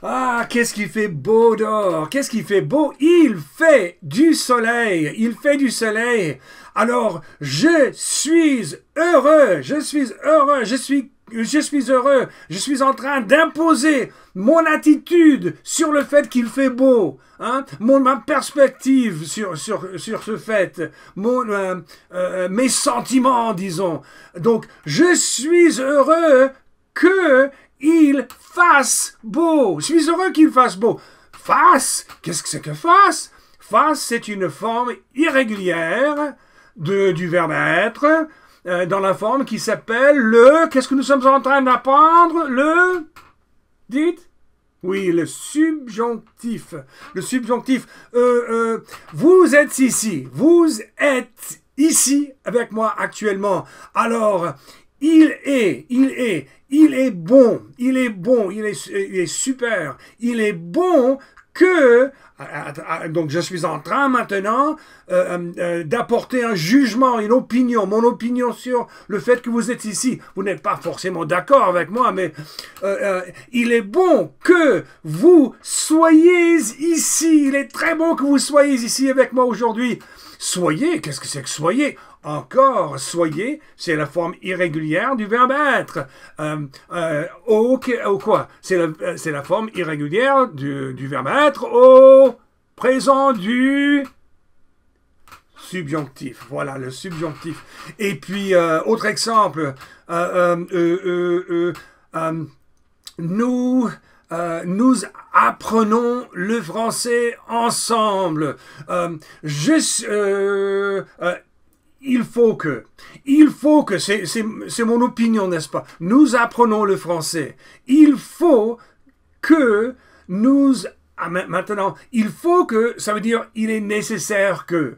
Ah, qu'est-ce qu'il fait beau dehors? Qu'est-ce qu'il fait beau? Il fait du soleil. Il fait du soleil. Alors, je suis heureux. Je suis heureux. Je suis heureux. Je suis en train d'imposer mon attitude sur le fait qu'il fait beau. Hein? Ma perspective sur ce fait. Mes sentiments, disons. Donc, je suis heureux que il fasse beau. Je suis heureux qu'il fasse beau. Fasse, qu'est-ce que c'est que fasse? Fasse, c'est une forme irrégulière du verbe être, dans la forme qui s'appelle le... Qu'est-ce que nous sommes en train d'apprendre? Le... Dites? Oui, le subjonctif. Le subjonctif. Vous êtes ici. Vous êtes ici avec moi actuellement. Alors, il est bon, il est super, il est bon que... Donc je suis en train maintenant d'apporter un jugement, une opinion, mon opinion sur le fait que vous êtes ici. Vous n'êtes pas forcément d'accord avec moi, mais il est bon que vous soyez ici. Il est très bon que vous soyez ici avec moi aujourd'hui. Soyez, qu'est-ce que c'est que soyez? Encore, soyez, c'est la forme irrégulière du verbe être. Quoi? C'est la forme irrégulière du verbe être au présent du subjonctif. Voilà, le subjonctif. Et puis, autre exemple, nous apprenons le français ensemble. Il faut que, c'est mon opinion, n'est-ce pas? Nous apprenons le français. Il faut que maintenant, il faut que, ça veut dire, il est nécessaire que.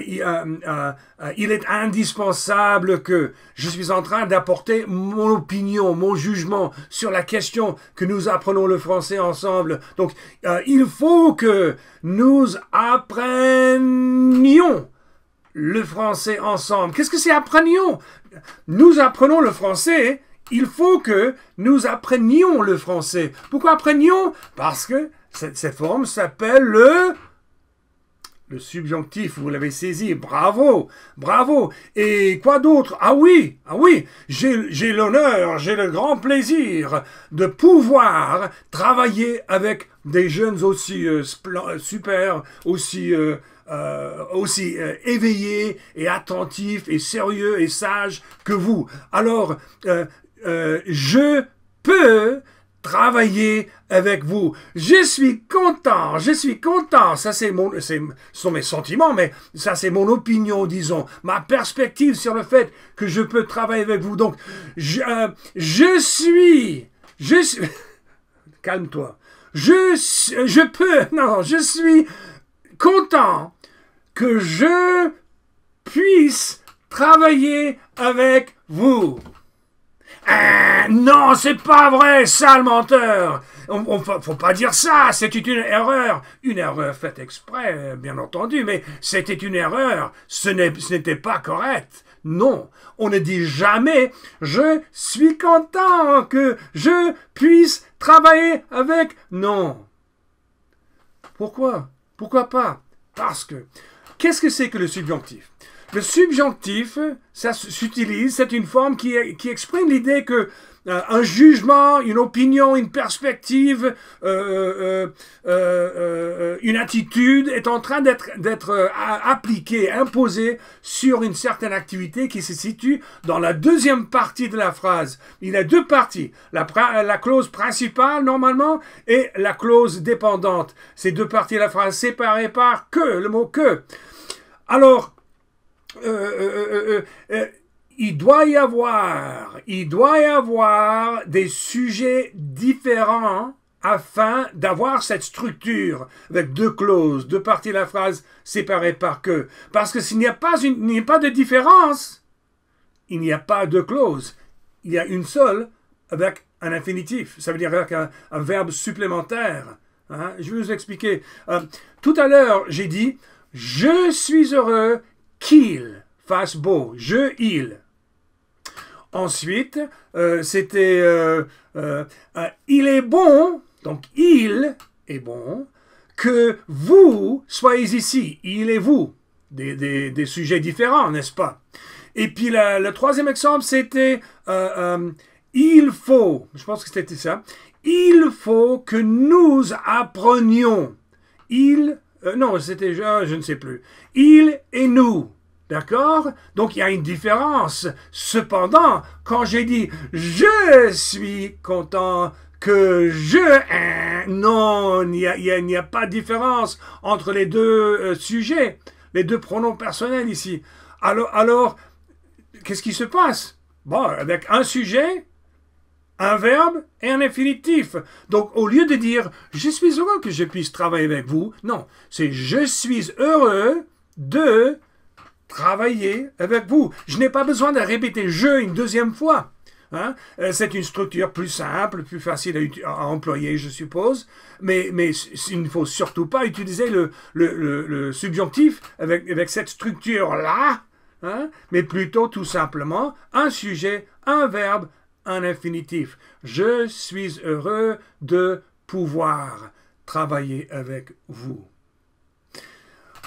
Il est indispensable que je suis en train d'apporter mon opinion, mon jugement sur la question que nous apprenons le français ensemble. Donc, il faut que nous apprenions le français ensemble. Qu'est-ce que c'est apprenions? Nous apprenons le français. Il faut que nous apprenions le français. Pourquoi apprenions? Parce que cette forme s'appelle le subjonctif, vous l'avez saisi, bravo, bravo. Et quoi d'autre? Ah oui, j'ai l'honneur, j'ai le grand plaisir de pouvoir travailler avec des jeunes aussi super, aussi éveillés et attentifs et sérieux et sages que vous. Alors, je peux travailler avec vous. Je suis content. Ça, ce sont mes sentiments, mais ça, c'est mon opinion, disons. Ma perspective sur le fait que je peux travailler avec vous. Donc, je suis... Calme-toi. Je suis content que je puisse travailler avec vous. Non, c'est pas vrai, sale menteur. Faut pas dire ça, c'était une erreur. Une erreur faite exprès, bien entendu, mais c'était une erreur. Ce n'était pas correct. Non, on ne dit jamais « Je suis content que je puisse travailler avec... » Non. Pourquoi? Pourquoi pas? Parce que, qu'est-ce que c'est que le subjonctif? Le subjonctif, ça s'utilise, c'est une forme qui exprime l'idée que un jugement, une opinion, une perspective, une attitude est en train d'être appliquée, imposée sur une certaine activité qui se situe dans la deuxième partie de la phrase. Il y a deux parties, la clause principale normalement et la clause dépendante. Ces deux parties de la phrase séparées par que, le mot que. Alors, il doit y avoir des sujets différents afin d'avoir cette structure avec deux clauses, deux parties de la phrase séparées par que. Parce que s'il n'y a pas de différence, il n'y a pas de clause. Il y a une seule avec un infinitif. Ça veut dire avec un verbe supplémentaire. Hein? Je vais vous expliquer. Tout à l'heure, j'ai dit « Je suis heureux qu'il fasse beau. » Il. Ensuite, c'était « Il est bon Donc, il est bon que vous soyez ici. Il et vous. Des sujets différents, n'est-ce pas? Et puis, le troisième exemple, c'était il faut, je pense que c'était ça, il faut que nous apprenions. Non, c'était, je ne sais plus. Il et nous. D'accord? Donc, il y a une différence. Cependant, quand j'ai dit « je suis content que je... » non, il n'y a pas de différence entre les deux sujets, les deux pronoms personnels ici. Alors qu'est-ce qui se passe? Bon, avec un sujet, un verbe et un infinitif. Donc, au lieu de dire « je suis heureux que je puisse travailler avec vous », non, c'est « je suis heureux de... » travailler avec vous. Je n'ai pas besoin de répéter « je » une deuxième fois. Hein? C'est une structure plus simple, plus facile à employer, je suppose. Mais il ne faut surtout pas utiliser le subjonctif avec cette structure-là, hein? Mais plutôt tout simplement un sujet, un verbe, un infinitif. Je suis heureux de pouvoir travailler avec vous.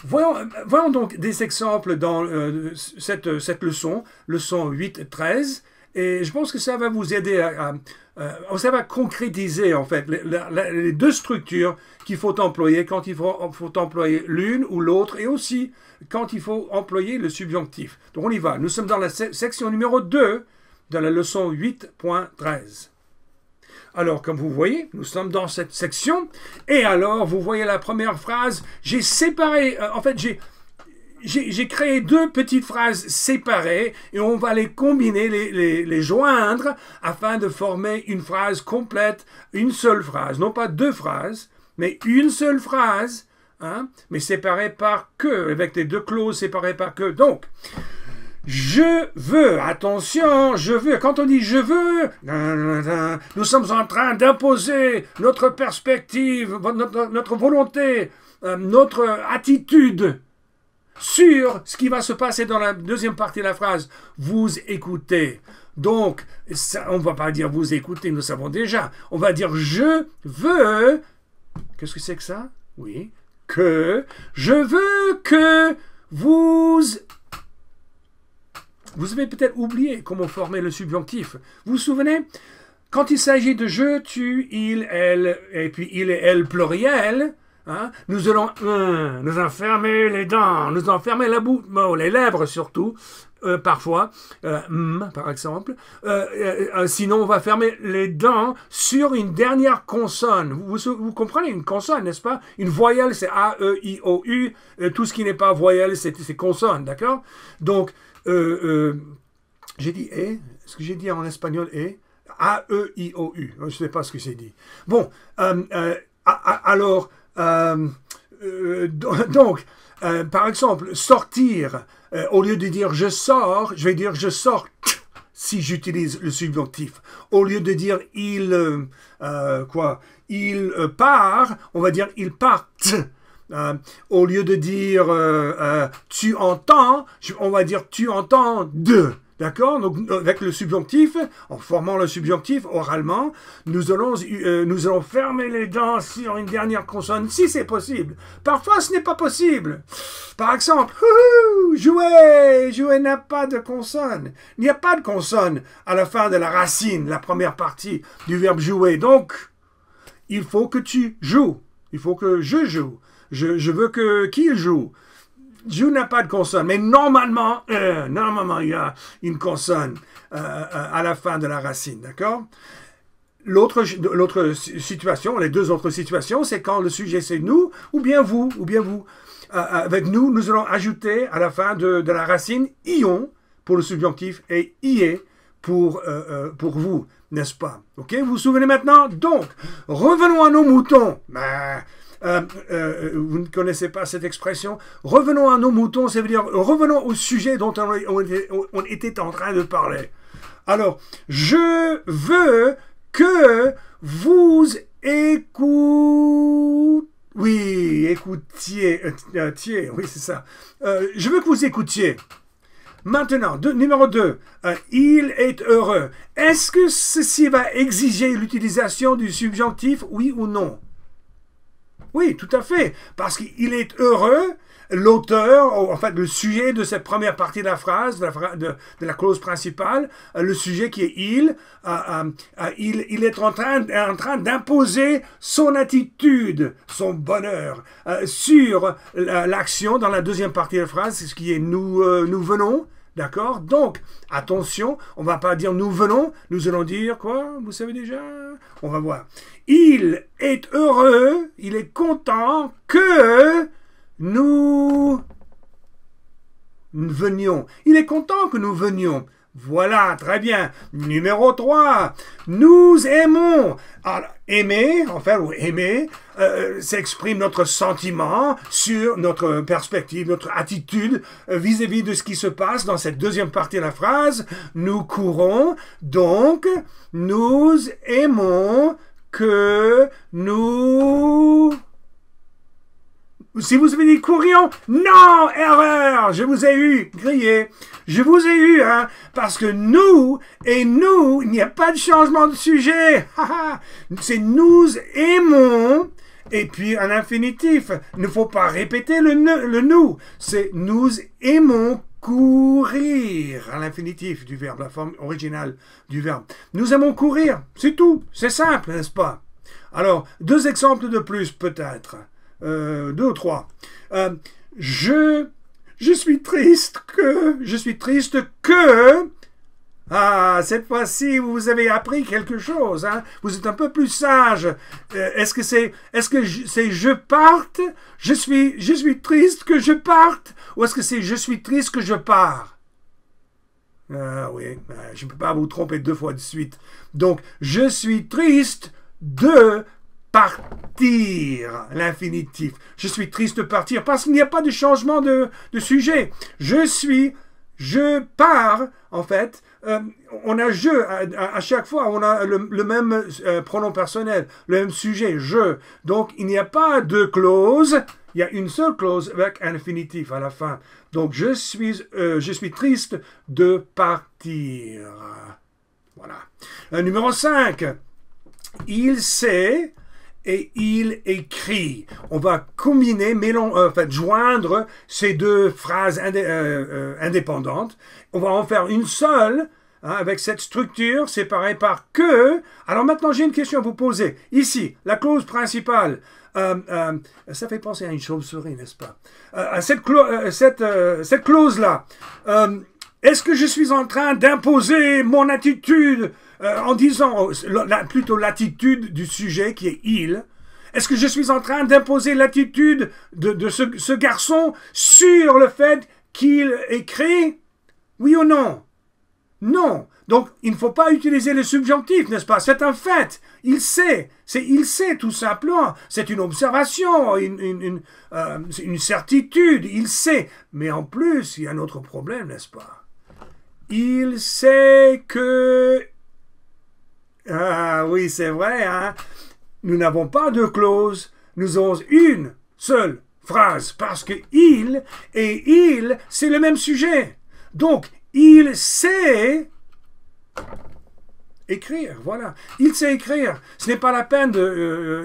Voyons donc des exemples dans cette leçon 8-13, et je pense que ça va vous aider ça va concrétiser en fait les deux structures qu'il faut employer quand il faut employer l'une ou l'autre, et aussi quand il faut employer le subjonctif. Donc on y va, nous sommes dans la section numéro 2 de la leçon 8.13. Alors, comme vous voyez, nous sommes dans cette section. Et alors, vous voyez la première phrase. J'ai séparé, en fait, j'ai créé deux petites phrases séparées et on va les combiner, les joindre afin de former une phrase complète, une seule phrase. Non pas deux phrases, mais une seule phrase, hein, mais séparée par que, avec les deux clauses séparées par que. Donc, je veux, attention, je veux. Quand on dit je veux, nous sommes en train d'imposer notre perspective, notre volonté, notre attitude sur ce qui va se passer dans la deuxième partie de la phrase. Vous écoutez. Donc, ça, on ne va pas dire vous écoutez, nous savons déjà. On va dire je veux. Qu'est-ce que c'est que ça? Oui. Que. Je veux que vous... Vous avez peut-être oublié comment former le subjonctif. Vous vous souvenez? Quand il s'agit de je, tu, il, elle, et puis il et elle pluriel, hein, nous allons nous enfermer les dents, nous enfermer la bouche, bon, les lèvres surtout, parfois, par exemple. Sinon, on va fermer les dents sur une dernière consonne. Vous comprenez, une consonne, n'est-ce pas? Une voyelle, c'est A, E, I, O, U. Tout ce qui n'est pas voyelle, c'est consonne, d'accord? Donc, j'ai dit « et ». Est-ce que j'ai dit en espagnol « et » A-E-I-O-U. Je ne sais pas ce que j'ai dit. Bon, alors, donc, par exemple, sortir, au lieu de dire « je sors », je vais dire « je sors » si j'utilise le subjonctif. Au lieu de dire « il part », on va dire « il partent ». Au lieu de dire tu entends, on va dire tu entends de. D'accord? Donc, avec le subjonctif, en formant le subjonctif oralement, nous allons fermer les dents sur une dernière consonne, si c'est possible. Parfois, ce n'est pas possible. Par exemple, jouer. Jouer n'a pas de consonne. Il n'y a pas de consonne à la fin de la racine, la première partie du verbe jouer. Donc, il faut que tu joues. Il faut que je joue. Je veux qu'il joue. Joue n'a pas de consonne, mais normalement, il y a une consonne à la fin de la racine, d'accord? L'autre situation, les deux autres situations, c'est quand le sujet c'est nous, ou bien vous. Avec nous, nous allons ajouter à la fin de la racine ion pour le subjonctif et ié pour vous, n'est-ce pas? Ok, vous vous souvenez maintenant? Donc, revenons à nos moutons. Vous ne connaissez pas cette expression. Revenons à nos moutons, ça veut dire revenons au sujet dont on était en train de parler. Alors, je veux que vous écoutiez, oui c'est ça. Je veux que vous écoutiez. Maintenant, numéro 2, il est heureux. Est-ce que ceci va exiger l'utilisation du subjonctif, oui ou non? Oui, tout à fait, parce qu'il est heureux, l'auteur, en fait le sujet de cette première partie de la phrase, de la clause principale, le sujet qui est il est en train d'imposer son attitude, son bonheur sur l'action dans la deuxième partie de la phrase, c'est ce qui est nous venons. D'accord? Donc, attention, on ne va pas dire nous venons, nous allons dire quoi? Vous savez déjà? On va voir. Il est heureux, il est content que nous venions. Il est content que nous venions. Voilà, très bien. Numéro 3, nous aimons. Alors, aimer, enfin, ou aimer, s'exprime notre sentiment sur notre perspective, notre attitude vis-à-vis de ce qui se passe dans cette deuxième partie de la phrase. Nous courons, donc nous aimons que nous... Si vous avez dit courions, non, erreur, je vous ai eu, grillé, je vous ai eu, hein, parce que nous et nous, il n'y a pas de changement de sujet, c'est nous aimons, et puis un infinitif, il ne faut pas répéter le nous, c'est nous aimons courir, à l'infinitif du verbe, la forme originale du verbe. Nous aimons courir, c'est tout, c'est simple, n'est-ce pas? Alors, 2 exemples de plus peut-être. 2 ou 3. Je suis triste que cette fois-ci vous avez appris quelque chose, hein? Vous êtes un peu plus sage. Est-ce que c'est je parte, je suis triste que je parte, ou est-ce que c'est je suis triste que je pars? Oui, je ne peux pas vous tromper 2 fois de suite. Donc, je suis triste de partir, l'infinitif. Je suis triste de partir parce qu'il n'y a pas de changement de sujet. Je pars, en fait, on a je, à chaque fois, on a le même pronom personnel, le même sujet, je. Donc, il n'y a pas de clause, il y a une seule clause avec un infinitif à la fin. Donc, je suis triste de partir. Voilà. Numéro 5. Il sait et il écrit. On va combiner, joindre ces 2 phrases indépendantes. On va en faire une seule, hein, avec cette structure séparée par que. Alors maintenant, j'ai une question à vous poser. Ici, la clause principale. Ça fait penser à une chauve-souris, n'est-ce pas? Cette clause-là. Est-ce que je suis en train d'imposer mon attitude en disant plutôt l'attitude du sujet qui est il? Est-ce que je suis en train d'imposer l'attitude de ce garçon sur le fait qu'il écrit? Oui ou non? Non. Donc, il ne faut pas utiliser le subjonctif, n'est-ce pas? C'est un fait. Il sait. Il sait, tout simplement. C'est une observation, une certitude. Il sait. Mais en plus, il y a un autre problème, n'est-ce pas? Il sait que... Ah oui, c'est vrai, hein? Nous n'avons pas de clause. Nous avons une seule phrase. Parce que il et il, c'est le même sujet. Donc, il sait... écrire, voilà. Il sait écrire. Ce n'est pas la peine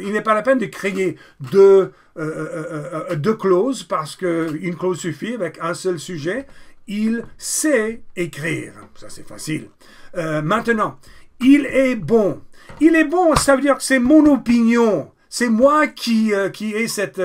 il n'est pas la peine de créer deux clauses parce qu'une clause suffit avec un seul sujet. Il sait écrire. Ça, c'est facile. Maintenant, il est bon. Il est bon, ça veut dire que c'est mon opinion. C'est moi qui ai cette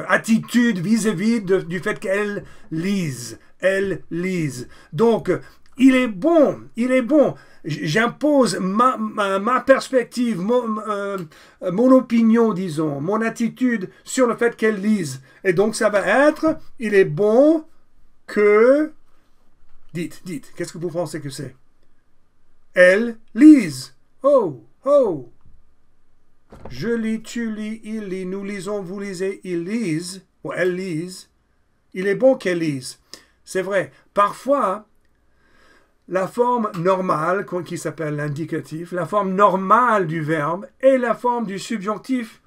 attitude vis-à-vis du fait qu'elle lise. Elle lise. Donc, il est bon. Il est bon. J'impose ma perspective, mon opinion, disons, mon attitude sur le fait qu'elle lise. Et donc, ça va être, il est bon que... Dites, qu'est-ce que vous pensez que c'est? Elle lise. Oh, oh. Je lis, tu lis, il lit, nous lisons, vous lisez, ils lisent, ou elles lisent. Il est bon qu'elle lise. C'est vrai. Parfois... la forme normale, qui s'appelle l'indicatif, la forme normale du verbe et la forme du subjonctif,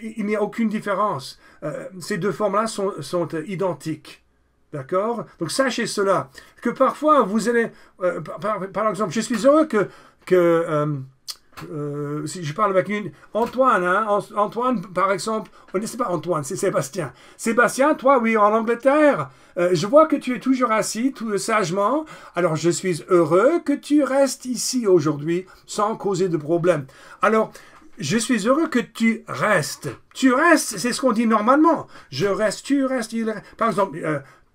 il n'y a aucune différence. Ces deux formes-là sont identiques. D'accord? Donc sachez cela, que parfois vous allez, par exemple, je suis heureux si je parle avec Antoine, hein, Antoine, par exemple, c'est pas Antoine, c'est Sébastien. Sébastien, toi, oui, en Angleterre, je vois que tu es toujours assis, tout sagement, alors je suis heureux que tu restes ici aujourd'hui sans causer de problème. Alors, je suis heureux que tu restes. Tu restes, c'est ce qu'on dit normalement. Je reste, tu restes, il reste. Par exemple,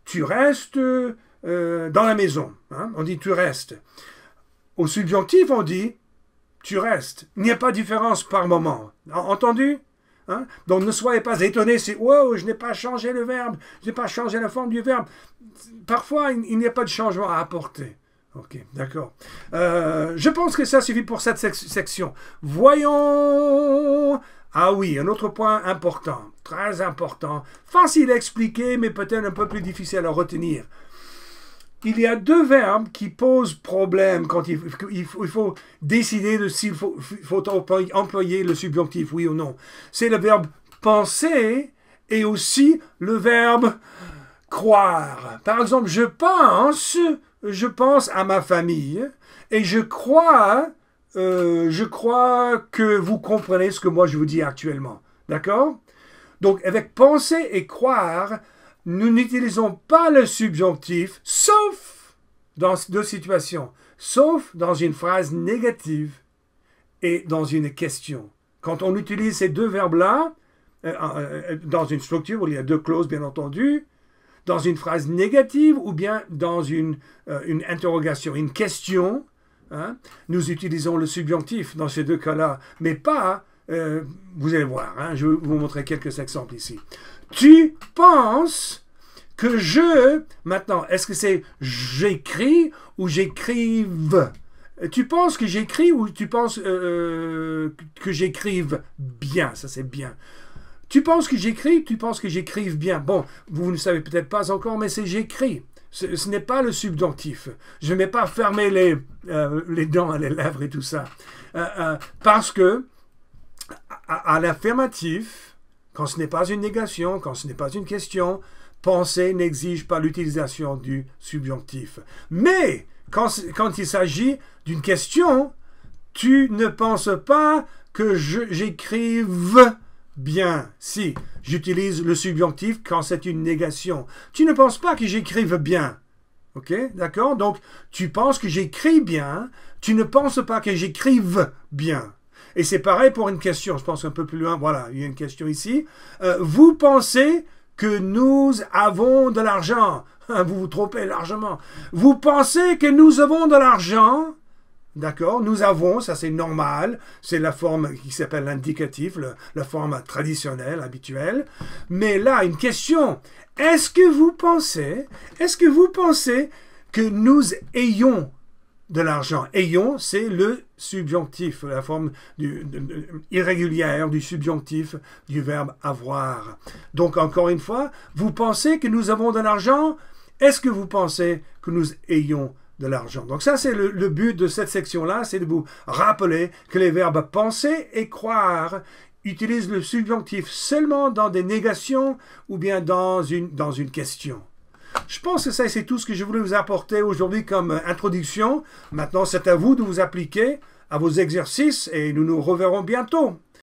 tu restes dans la maison. Hein? On dit tu restes. Au subjonctif, on dit tu restes. Il n'y a pas de différence par moment. Entendu? Hein? Donc ne soyez pas étonnés si wow, je n'ai pas changé le verbe, je n'ai pas changé la forme du verbe. Parfois, il n'y a pas de changement à apporter. Ok, d'accord. Je pense que ça suffit pour cette section. Voyons. Ah oui, un autre point important, très important, facile à expliquer, mais peut-être un peu plus difficile à retenir. Il y a deux verbes qui posent problème quand il faut décider de s'il faut employer le subjonctif, oui ou non. C'est le verbe penser et aussi le verbe croire. Par exemple, je pense à ma famille et je crois que vous comprenez ce que moi je vous dis actuellement. D'accord? Donc, avec penser et croire, nous n'utilisons pas le subjonctif, sauf dans deux situations, sauf dans une phrase négative et dans une question. Quand on utilise ces deux verbes-là, dans une structure où il y a deux clauses, bien entendu, dans une phrase négative ou bien dans une interrogation, une question, hein, nous utilisons le subjonctif dans ces deux cas-là, mais pas, vous allez voir, hein, je vais vous montrer quelques exemples ici. Tu penses que maintenant, est-ce que c'est j'écris ou j'écrive? Tu penses que j'écris ou tu penses que j'écrive bien? Ça, c'est bien. Tu penses que j'écris, tu penses que j'écrive bien. Bon, vous ne savez peut-être pas encore, mais c'est j'écris. Ce n'est pas le subjonctif. Je ne vais pas fermer les dents, les lèvres et tout ça. Parce que, à l'affirmatif, quand ce n'est pas une négation, quand ce n'est pas une question, penser n'exige pas l'utilisation du subjonctif. Mais, quand il s'agit d'une question, tu ne penses pas que j'écrive bien. Si, j'utilise le subjonctif quand c'est une négation. Tu ne penses pas que j'écrive bien. Ok, d'accord? Donc, tu penses que j'écris bien, tu ne penses pas que j'écrive bien. Et c'est pareil pour une question. Je pense un peu plus loin. Voilà, il y a une question ici. Vous pensez que nous avons de l'argent? Vous vous trompez largement. Vous pensez que nous avons de l'argent? D'accord? Nous avons, ça c'est normal. C'est la forme qui s'appelle l'indicatif, la forme traditionnelle, habituelle. Mais là, une question. Est-ce que vous pensez que nous ayons de l'argent? Ayons, c'est le subjonctif, la forme irrégulière du subjonctif du verbe avoir. Donc, encore une fois, vous pensez que nous avons de l'argent? Est-ce que vous pensez que nous ayons de l'argent? Donc ça, c'est le but de cette section-là, c'est de vous rappeler que les verbes penser et croire utilisent le subjonctif seulement dans des négations ou bien dans une question. Je pense que ça, c'est tout ce que je voulais vous apporter aujourd'hui comme introduction. Maintenant, c'est à vous de vous appliquer à vos exercices et nous nous reverrons bientôt.